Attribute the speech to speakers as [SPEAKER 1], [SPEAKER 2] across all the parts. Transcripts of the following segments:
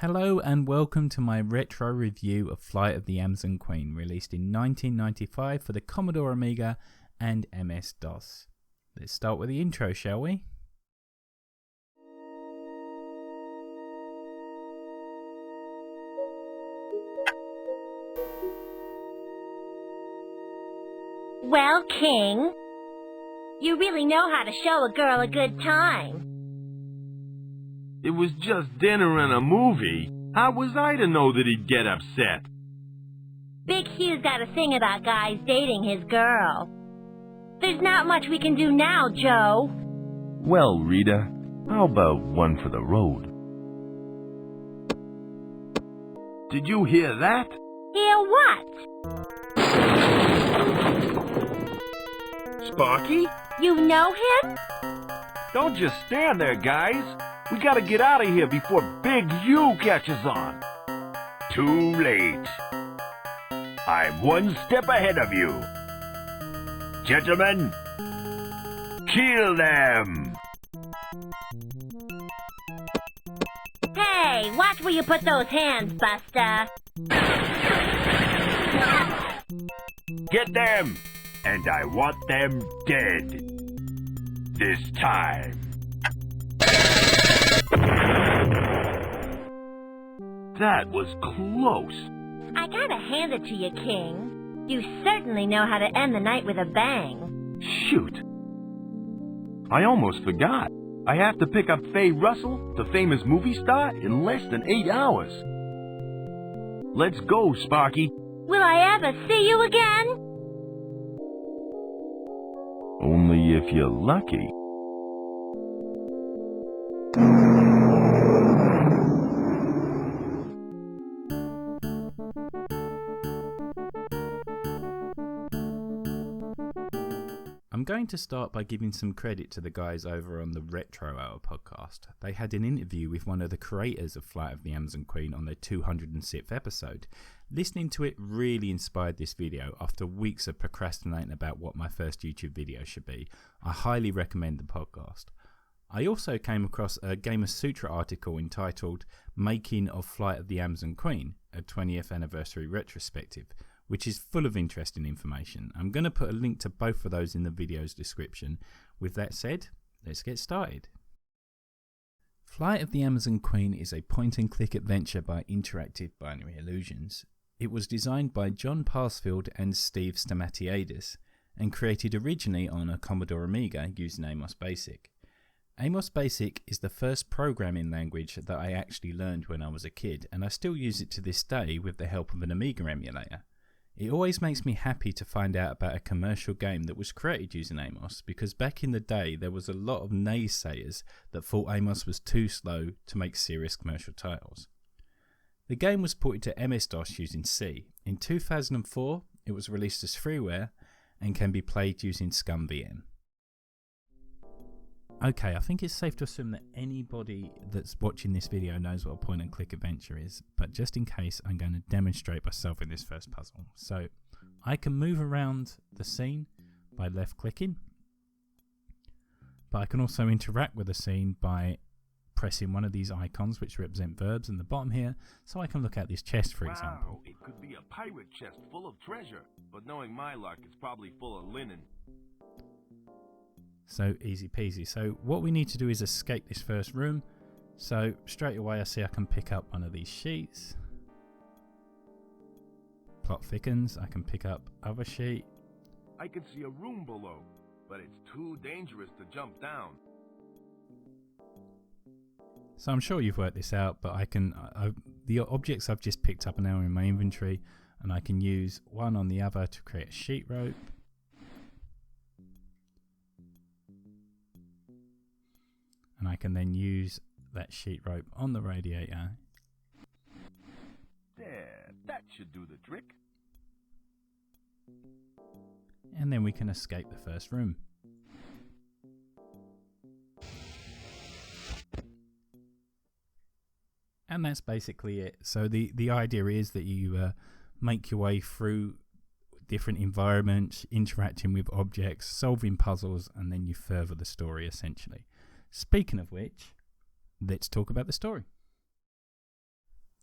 [SPEAKER 1] Hello and welcome to my retro review of Flight of the Amazon Queen, released in 1995 for the Commodore Amiga and MS-DOS. Let's start with the intro, shall we?
[SPEAKER 2] Well, King, you really know how to show a girl a good time.
[SPEAKER 3] It was just dinner and a movie. How was I to know that he'd get upset?
[SPEAKER 2] Big Hugh's got a thing about guys dating his girl. There's not much we can do now, Joe.
[SPEAKER 3] Well, Rita, how about one for the road? Did you hear that?
[SPEAKER 2] Hear what?
[SPEAKER 3] Sparky?
[SPEAKER 2] You know him?
[SPEAKER 3] Don't just stand there, guys. We gotta get out of here before Big Hugh catches on. Too late. I'm one step ahead of you. Gentlemen, kill them!
[SPEAKER 2] Hey, watch where you put those hands, Buster.
[SPEAKER 3] Get them! And I want them dead. This time. That was close.
[SPEAKER 2] I gotta hand it to you, King. You certainly know how to end the night with a bang.
[SPEAKER 3] Shoot. I almost forgot. I have to pick up Faye Russell, the famous movie star, in less than 8 hours. Let's go, Sparky.
[SPEAKER 2] Will I ever see you again?
[SPEAKER 3] Only if you're lucky.
[SPEAKER 1] I'm going to start by giving some credit to the guys over on the Retro Hour podcast. They had an interview with one of the creators of Flight of the Amazon Queen on their 206th episode. Listening to it really inspired this video after weeks of procrastinating about what my first YouTube video should be. I highly recommend the podcast. I also came across a Gamer Sutra article entitled Making of Flight of the Amazon Queen, a 20th anniversary retrospective, which is full of interesting information. I'm going to put a link to both of those in the video's description. With that said, let's get started. Flight of the Amazon Queen is a point-and-click adventure by Interactive Binary Illusions. It was designed by John Parsfield and Steve Stamatiadis, and created originally on a Commodore Amiga using Amos Basic. Amos Basic is the first programming language that I actually learned when I was a kid, and I still use it to this day with the help of an Amiga emulator. It always makes me happy to find out about a commercial game that was created using Amos, because back in the day there was a lot of naysayers that thought Amos was too slow to make serious commercial titles. The game was ported to MS-DOS using C. In 2004 it was released as freeware and can be played using ScumVM. Okay, I think it's safe to assume that anybody that's watching this video knows what a point and click adventure is, but just in case, I'm going to demonstrate myself in this first puzzle. So I can move around the scene by left clicking, but I can also interact with the scene by pressing one of these icons which represent verbs in the bottom here, so I can look at this chest, for example.
[SPEAKER 3] It could be a pirate chest full of treasure, but knowing my luck, it's probably full of linen.
[SPEAKER 1] So easy peasy. So what we need to do is escape this first room. So straight away I see I can pick up one of these sheets. Plot thickens. I can pick up other sheet.
[SPEAKER 3] I can see a room below, but it's too dangerous to jump down.
[SPEAKER 1] So I'm sure you've worked this out, but the objects I've just picked up are now in my inventory, and I can use one on the other to create a sheet rope. And I can then use that sheet rope on the radiator.
[SPEAKER 3] There, that should do the trick.
[SPEAKER 1] And then we can escape the first room. And that's basically it. So the idea is that you make your way through different environments, interacting with objects, solving puzzles, and then you further the story essentially. Speaking of which, let's talk about the story.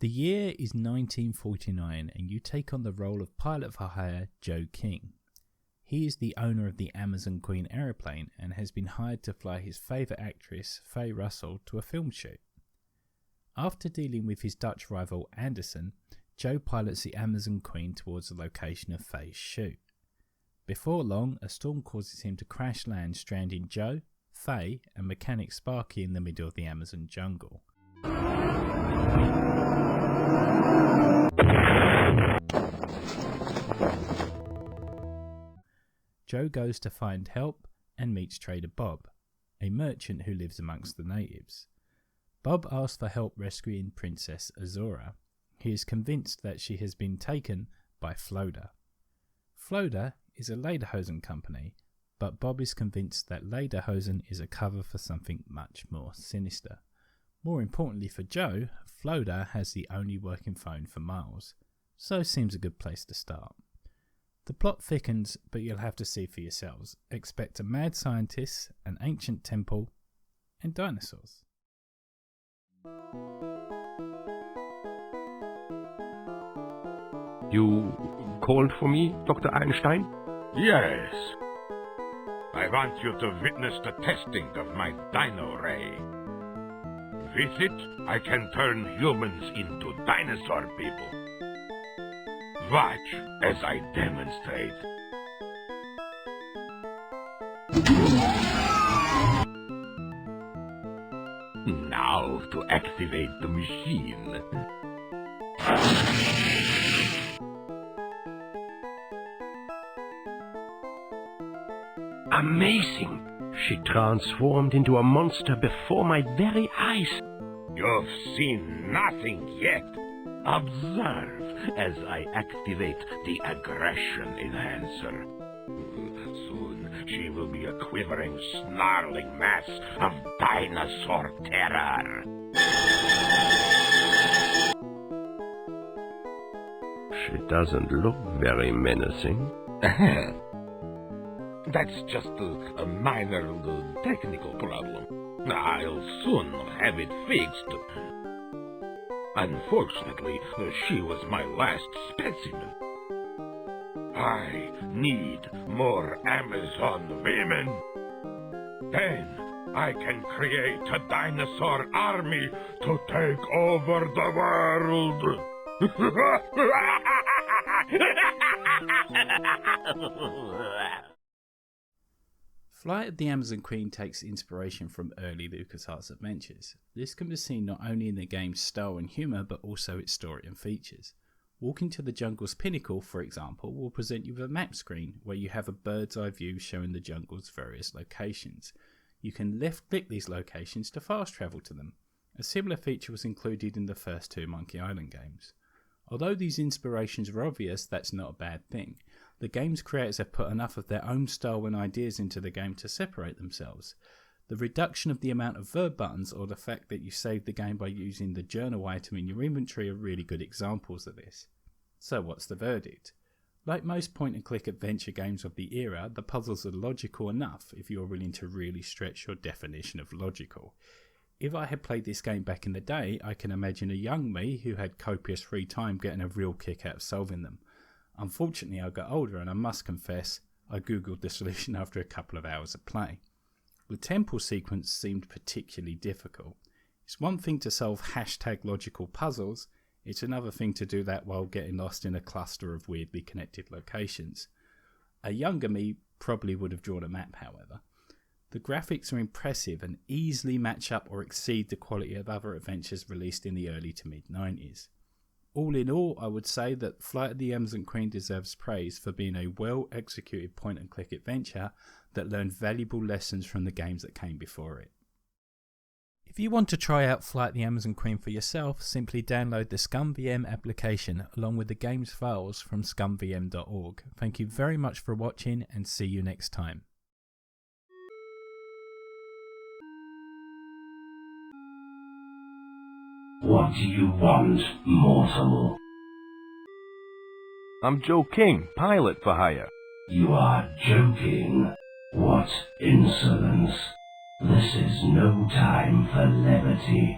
[SPEAKER 1] The year is 1949 and you take on the role of pilot for hire Joe King. He is the owner of the Amazon Queen aeroplane and has been hired to fly his favourite actress, Faye Russell, to a film shoot. After dealing with his Dutch rival Anderson, Joe pilots the Amazon Queen towards the location of Faye's shoot. Before long, a storm causes him to crash land, stranding Joe, Faye and mechanic Sparky in the middle of the Amazon jungle. Joe goes to find help and meets trader Bob, a merchant who lives amongst the natives. Bob asks for help rescuing Princess Azora. He is convinced that she has been taken by Floda. Floda is a lederhosen company, but Bob is convinced that lederhosen is a cover for something much more sinister. More importantly for Joe, Floda has the only working phone for miles, so seems a good place to start. The plot thickens, but you'll have to see for yourselves. Expect a mad scientist, an ancient temple, and dinosaurs.
[SPEAKER 4] You called for me, Dr. Einstein?
[SPEAKER 3] Yes. I want you to witness the testing of my Dino Ray. With it, I can turn humans into dinosaur people. Watch as I demonstrate. Now to activate the machine.
[SPEAKER 4] Amazing! She transformed into a monster before my very eyes.
[SPEAKER 3] You've seen nothing yet. Observe as I activate the aggression enhancer. Soon she will be a quivering, snarling mass of dinosaur terror.
[SPEAKER 4] She doesn't look very menacing.
[SPEAKER 3] That's just a minor technical problem. I'll soon have it fixed. Unfortunately, she was my last specimen. I need more Amazon women. Then I can create a dinosaur army to take over the world.
[SPEAKER 1] Flight of the Amazon Queen takes inspiration from early LucasArts adventures. This can be seen not only in the game's style and humour, but also its story and features. Walking to the jungle's pinnacle, for example, will present you with a map screen where you have a bird's eye view showing the jungle's various locations. You can left click these locations to fast travel to them. A similar feature was included in the first two Monkey Island games. Although these inspirations are obvious, that's not a bad thing. The game's creators have put enough of their own style and ideas into the game to separate themselves. The reduction of the amount of verb buttons or the fact that you save the game by using the journal item in your inventory are really good examples of this. So what's the verdict? Like most point and click adventure games of the era, the puzzles are logical enough if you're willing to really stretch your definition of logical. If I had played this game back in the day, I can imagine a young me who had copious free time getting a real kick out of solving them. Unfortunately, I got older and I must confess, I googled the solution after a couple of hours of play. The temple sequence seemed particularly difficult. It's one thing to solve #logical puzzles, it's another thing to do that while getting lost in a cluster of weirdly connected locations. A younger me probably would have drawn a map, however. The graphics are impressive and easily match up or exceed the quality of other adventures released in the early to mid-90s. All in all, I would say that Flight of the Amazon Queen deserves praise for being a well-executed point-and-click adventure that learned valuable lessons from the games that came before it. If you want to try out Flight of the Amazon Queen for yourself, simply download the ScumVM application along with the game's files from scumvm.org. Thank you very much for watching and see you next time.
[SPEAKER 5] What do you want, mortal?
[SPEAKER 4] I'm Joe King, pilot for hire.
[SPEAKER 5] You are joking. What insolence. This is no time for levity.